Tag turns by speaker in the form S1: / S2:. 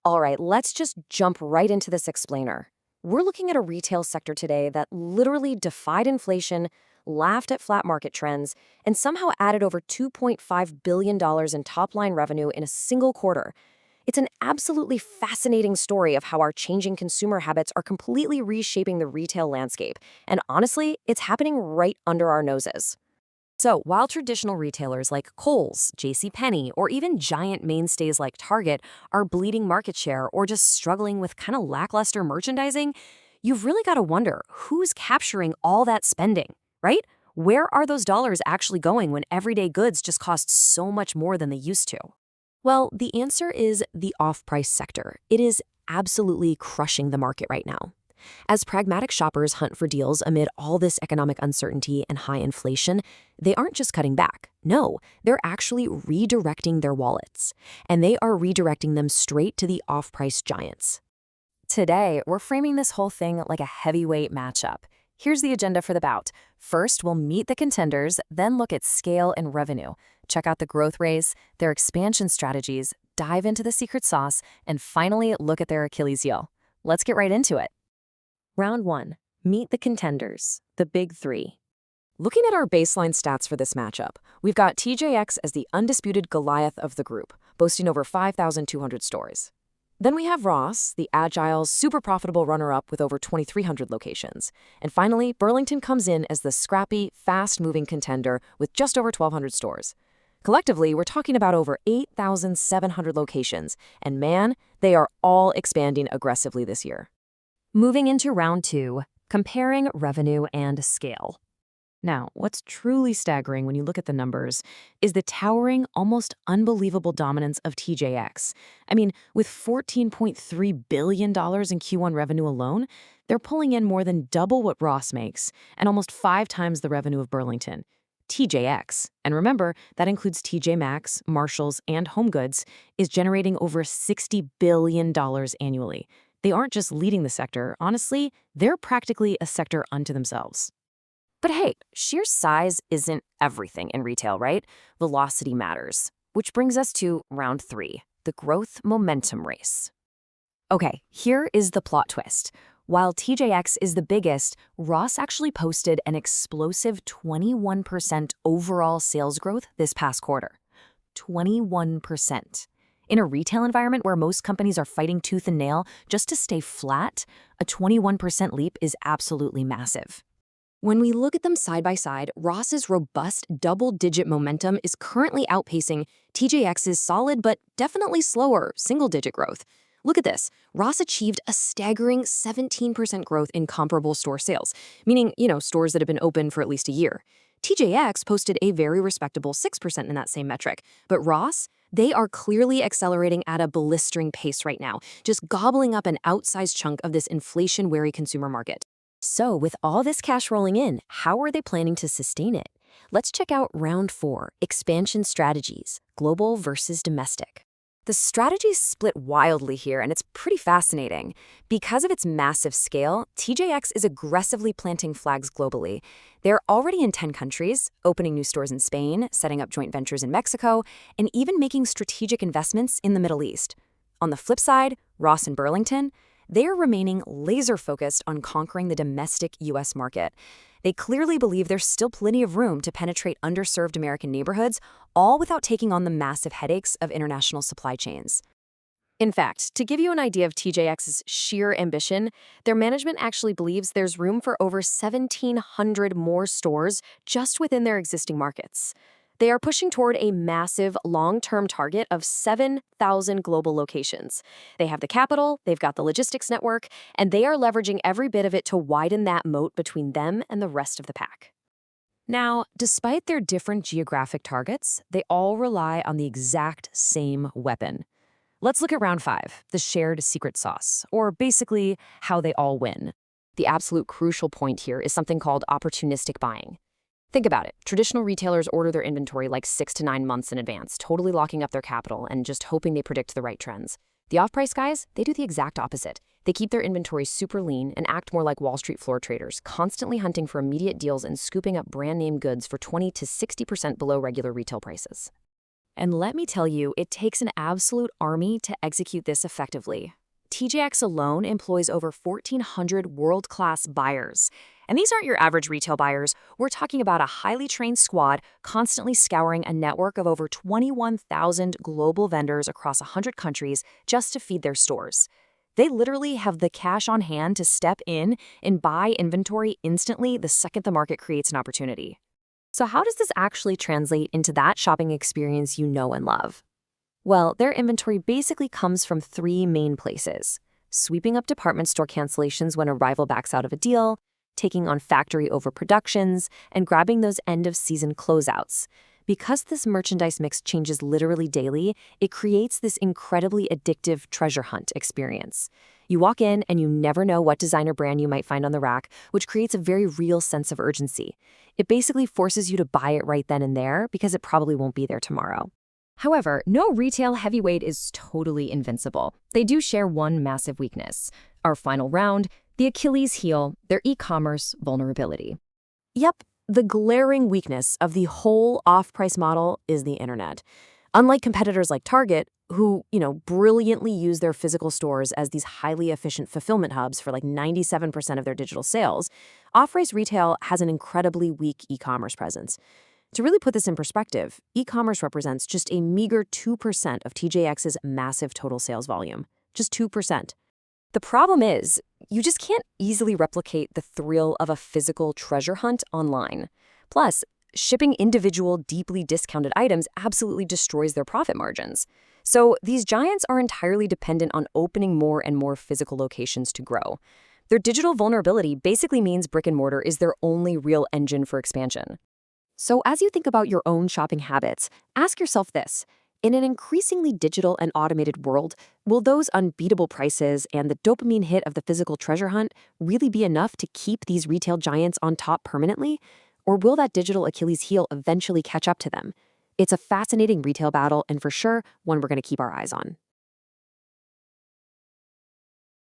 S1: All right, let's just jump right into this explainer. We're looking at a retail sector today that literally defied inflation, laughed at flat market trends, and somehow added over $2.5 billion in top-line revenue in a single quarter. It's an absolutely fascinating story of how our changing consumer habits are completely reshaping the retail landscape. And honestly, it's happening right under our noses. So, while traditional retailers like Kohl's, JCPenney, or even giant mainstays like Target are bleeding market share or just struggling with kind of lackluster merchandising, you've really got to wonder who's capturing all that spending, right? Where are those dollars actually going when everyday goods just cost so much more than they used to? Well, the answer is the off-price sector. It is absolutely crushing the market right now. As pragmatic shoppers hunt for deals amid all this economic uncertainty and high inflation, they aren't just cutting back. No, they're actually redirecting their wallets. And they are redirecting them straight to the off-price giants. Today, we're framing this whole thing like a heavyweight matchup. Here's the agenda for the bout. First, we'll meet the contenders, then look at scale and revenue. Check out the growth rates, their expansion strategies, dive into the secret sauce, and finally, look at their Achilles heel. Let's get right into it. Round 1. Meet the contenders, the big three. Looking at our baseline stats for this matchup, we've got TJX as the undisputed Goliath of the group, boasting over 5,200 stores. Then we have Ross, the agile, super profitable runner-up with over 2,300 locations. And finally, Burlington comes in as the scrappy, fast-moving contender with just over 1,200 stores. Collectively, we're talking about over 8,700 locations, and man, they are all expanding aggressively this year. Moving into round 2, comparing revenue and scale. Now, what's truly staggering when you look at the numbers is the towering, almost unbelievable dominance of TJX. I mean, with $14.3 billion in Q1 revenue alone, they're pulling in more than double what Ross makes and almost 5 times the revenue of Burlington. TJX, and remember, that includes TJ Maxx, Marshalls, and HomeGoods, is generating over $60 billion annually. They aren't just leading the sector. Honestly, they're practically a sector unto themselves. But hey, sheer size isn't everything in retail, right? Velocity matters. Which brings us to round 3, the growth momentum race. Okay, here is the plot twist. While TJX is the biggest, Ross actually posted an explosive 21% overall sales growth this past quarter. 21%. In a retail environment where most companies are fighting tooth and nail just to stay flat, a 21% leap is absolutely massive. When we look at them side by side, Ross's robust double-digit momentum is currently outpacing TJX's solid but definitely slower single-digit growth. Look at this. Ross achieved a staggering 17% growth in comparable store sales, meaning, stores that have been open for at least a year. TJX posted a very respectable 6% in that same metric, but Ross, they are clearly accelerating at a blistering pace right now, just gobbling up an outsized chunk of this inflation-wary consumer market. So, with all this cash rolling in, how are they planning to sustain it? Let's check out round 4, expansion strategies, global versus domestic. The strategies split wildly here, and it's pretty fascinating. Because of its massive scale, TJX is aggressively planting flags globally. They're already in 10 countries, opening new stores in Spain, setting up joint ventures in Mexico, and even making strategic investments in the Middle East. On the flip side, Ross and Burlington, they are remaining laser-focused on conquering the domestic U.S. market. They clearly believe there's still plenty of room to penetrate underserved American neighborhoods, all without taking on the massive headaches of international supply chains. In fact, to give you an idea of TJX's sheer ambition, their management actually believes there's room for over 1,700 more stores just within their existing markets. They are pushing toward a massive long-term target of 7,000 global locations. They have the capital, they've got the logistics network, and they are leveraging every bit of it to widen that moat between them and the rest of the pack. Now, despite their different geographic targets, they all rely on the exact same weapon. Let's look at round 5, the shared secret sauce, or basically how they all win. The absolute crucial point here is something called opportunistic buying. Think about it. Traditional retailers order their inventory like 6 to 9 months in advance, totally locking up their capital and just hoping they predict the right trends. The off-price guys, they do the exact opposite. They keep their inventory super lean and act more like Wall Street floor traders, constantly hunting for immediate deals and scooping up brand name goods for 20 to 60% below regular retail prices. And let me tell you, it takes an absolute army to execute this effectively. TJX alone employs over 1,400 world-class buyers. And these aren't your average retail buyers. We're talking about a highly trained squad constantly scouring a network of over 21,000 global vendors across 100 countries just to feed their stores. They literally have the cash on hand to step in and buy inventory instantly the second the market creates an opportunity. So how does this actually translate into that shopping experience you know and love? Well, their inventory basically comes from three main places: sweeping up department store cancellations when a rival backs out of a deal, taking on factory overproductions, and grabbing those end-of-season closeouts. Because this merchandise mix changes literally daily, it creates this incredibly addictive treasure hunt experience. You walk in and you never know what designer brand you might find on the rack, which creates a very real sense of urgency. It basically forces you to buy it right then and there because it probably won't be there tomorrow. However, no retail heavyweight is totally invincible. They do share one massive weakness. Our final round, the Achilles heel, their e-commerce vulnerability. Yep, the glaring weakness of the whole off-price model is the internet. Unlike competitors like Target, who, brilliantly use their physical stores as these highly efficient fulfillment hubs for like 97% of their digital sales, off-price retail has an incredibly weak e-commerce presence. To really put this in perspective, e-commerce represents just a meager 2% of TJX's massive total sales volume. Just 2%. The problem is, you just can't easily replicate the thrill of a physical treasure hunt online. Plus, shipping individual, deeply discounted items absolutely destroys their profit margins. So these giants are entirely dependent on opening more and more physical locations to grow. Their digital vulnerability basically means brick and mortar is their only real engine for expansion. So as you think about your own shopping habits, ask yourself this: in an increasingly digital and automated world, will those unbeatable prices and the dopamine hit of the physical treasure hunt really be enough to keep these retail giants on top permanently? Or will that digital Achilles heel eventually catch up to them? It's a fascinating retail battle, and for sure, one we're going to keep our eyes on.